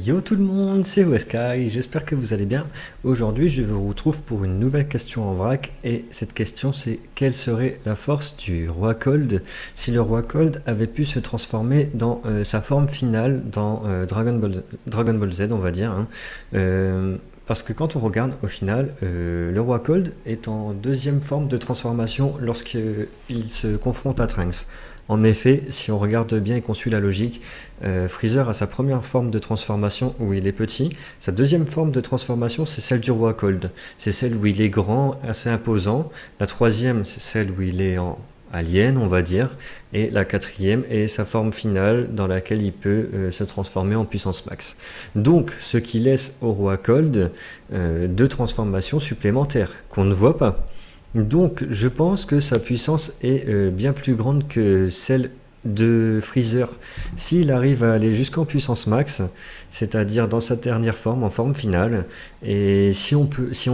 Yo tout le monde, c'est Weskai, j'espère que vous allez bien. Aujourd'hui, je vous retrouve pour une nouvelle question en vrac et cette question c'est quelle serait la force du roi Cold si le roi Cold avait pu se transformer dans sa forme finale dans Dragon Ball Z, on va dire. Parce que quand on regarde au final, le roi Cold est en deuxième forme de transformation lorsqu'il se confronte à Trunks. En effet, si on regarde bien et qu'on suit la logique, Freezer a sa première forme de transformation où il est petit. Sa deuxième forme de transformation, c'est celle du roi Cold. C'est celle où il est grand, assez imposant. La troisième, c'est celle où il est en alien, on va dire. Et la quatrième est sa forme finale dans laquelle il peut se transformer en puissance max. Donc, ce qui laisse au roi Cold deux transformations supplémentaires qu'on ne voit pas. Donc, je pense que sa puissance est bien plus grande que celle de Freezer. S'il arrive à aller jusqu'en puissance max, c'est-à-dire dans sa dernière forme, en forme finale, et si on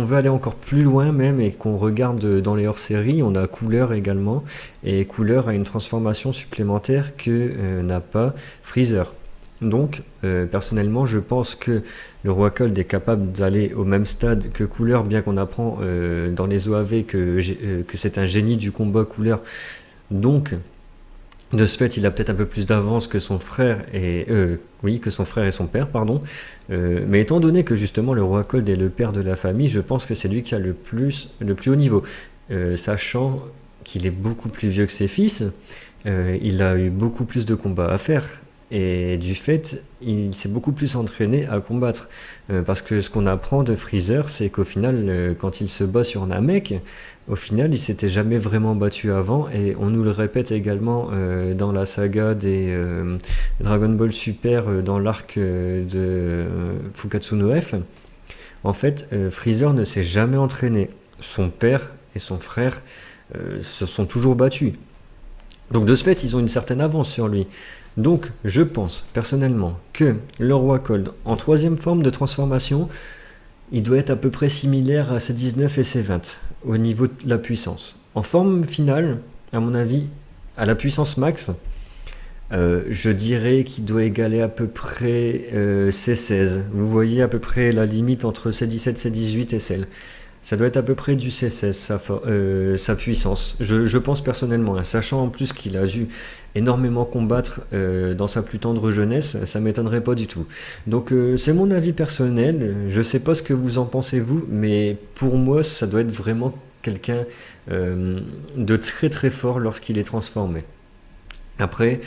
veut aller encore plus loin même et qu'on regarde dans les hors-séries, on a Cooler également, et Cooler a une transformation supplémentaire que n'a pas Freezer. Donc, personnellement, je pense que le roi Cold est capable d'aller au même stade que Cooler, bien qu'on apprend dans les OAV que c'est un génie du combat Cooler. Donc, de ce fait, il a peut-être un peu plus d'avance que son frère et son père, pardon. Mais étant donné que justement le roi Cold est le père de la famille, je pense que c'est lui qui a le plus haut niveau, sachant qu'il est beaucoup plus vieux que ses fils. Il a eu beaucoup plus de combats à faire. Et du fait, il s'est beaucoup plus entraîné à combattre. Parce que ce qu'on apprend de Freezer, c'est qu'au final, quand il se bat sur Namek, au final, il s'était jamais vraiment battu avant. Et on nous le répète également dans la saga des Dragon Ball Super, dans l'arc de Fukatsu no F. En fait, Freezer ne s'est jamais entraîné. Son père et son frère se sont toujours battus. Donc de ce fait, ils ont une certaine avance sur lui. Donc je pense personnellement que le roi Cold, en troisième forme de transformation, il doit être à peu près similaire à ses 19 et ses 20 au niveau de la puissance. En forme finale, à mon avis, à la puissance max, je dirais qu'il doit égaler à peu près ses 16. Vous voyez à peu près la limite entre ses 17, ses 18 et celle. Ça doit être à peu près du C16, sa puissance. Je pense personnellement, hein, sachant en plus qu'il a dû énormément combattre dans sa plus tendre jeunesse, ça m'étonnerait pas du tout. Donc c'est mon avis personnel, je sais pas ce que vous en pensez vous, mais pour moi ça doit être vraiment quelqu'un de très très fort lorsqu'il est transformé. Après,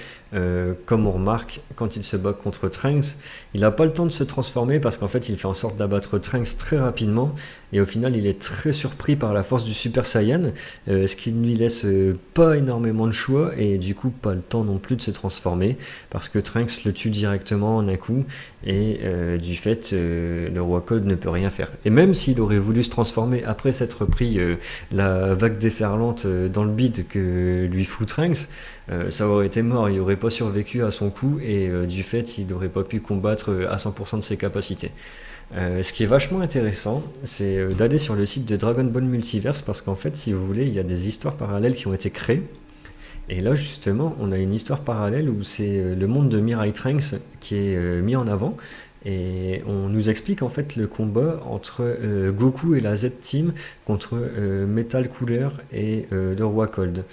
comme on remarque, quand il se bat contre Trunks, il n'a pas le temps de se transformer parce qu'en fait il fait en sorte d'abattre Trunks très rapidement et au final il est très surpris par la force du Super Saiyan, ce qui ne lui laisse pas énormément de choix et du coup pas le temps non plus de se transformer parce que Trunks le tue directement en un coup et du fait le roi Cold ne peut rien faire. Et même s'il aurait voulu se transformer après s'être pris la vague déferlante dans le bide que lui fout Trunks, ça aurait été mort, il n'aurait pas survécu à son coup et du fait il n'aurait pas pu combattre à 100% de ses capacités. Ce qui est vachement intéressant, c'est d'aller sur le site de Dragon Ball Multiverse parce qu'en fait, si vous voulez, il y a des histoires parallèles qui ont été créées. Et là, justement, on a une histoire parallèle où c'est le monde de Mirai Trunks qui est mis en avant. Et on nous explique en fait le combat entre Goku et la Z-Team contre Metal Cooler et le roi Cold.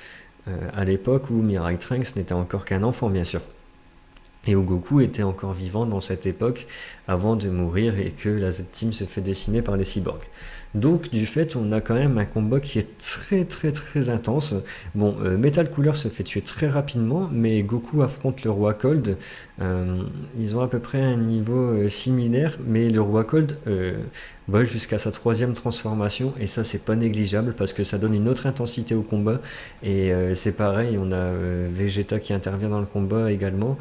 À l'époque où Mirai Trunks n'était encore qu'un enfant, bien sûr. Et où Goku était encore vivant dans cette époque avant de mourir et que la Z-Team se fait décimer par les cyborgs. Donc du fait on a quand même un combat qui est très très très intense. Bon, Metal Cooler se fait tuer très rapidement, mais Goku affronte le roi Cold. Ils ont à peu près un niveau similaire, mais le roi Cold va jusqu'à sa troisième transformation et ça c'est pas négligeable parce que ça donne une autre intensité au combat et c'est pareil, on a Vegeta qui intervient dans le combat également,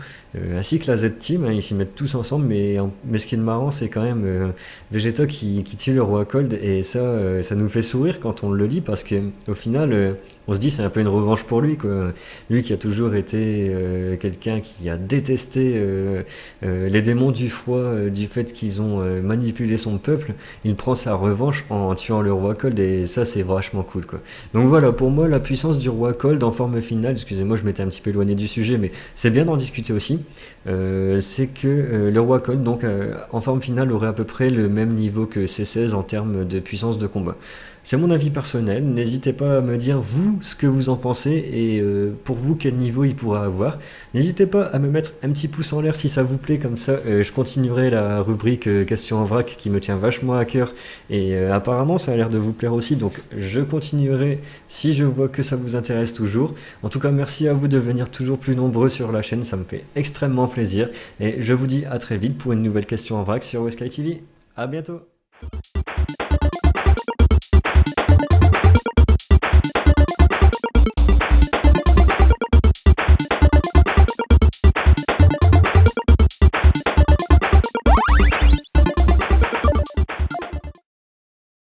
ainsi que la Z-Team, hein, ils s'y mettent tous ensemble, mais ce qui est marrant c'est quand même Vegeta qui tue le roi Cold et ça nous fait sourire quand on le dit parce que au final on se dit c'est un peu une revanche pour lui, quoi. Lui qui a toujours été quelqu'un qui a détesté les démons du froid, du fait qu'ils ont manipulé son peuple, il prend sa revanche en tuant le roi Cold, et ça c'est vachement cool, quoi. Donc voilà, pour moi la puissance du roi Cold en forme finale, excusez-moi je m'étais un petit peu éloigné du sujet, mais c'est bien d'en discuter aussi, c'est que le roi Cold, donc en forme finale, aurait à peu près le même niveau que C16 en termes de puissance de combat. C'est mon avis personnel, n'hésitez pas à me dire vous ce que vous en pensez, et pour vous quel niveau il pourra avoir. N'hésitez pas à me mettre un petit pouce en l'air si ça vous plaît, comme ça je continuerai la rubrique questions en vrac qui me tient vachement à cœur, et apparemment ça a l'air de vous plaire aussi, donc je continuerai si je vois que ça vous intéresse toujours. En tout cas merci à vous de venir toujours plus nombreux sur la chaîne, ça me fait extrêmement plaisir, et je vous dis à très vite pour une nouvelle question en vrac sur Westsky TV. A bientôt.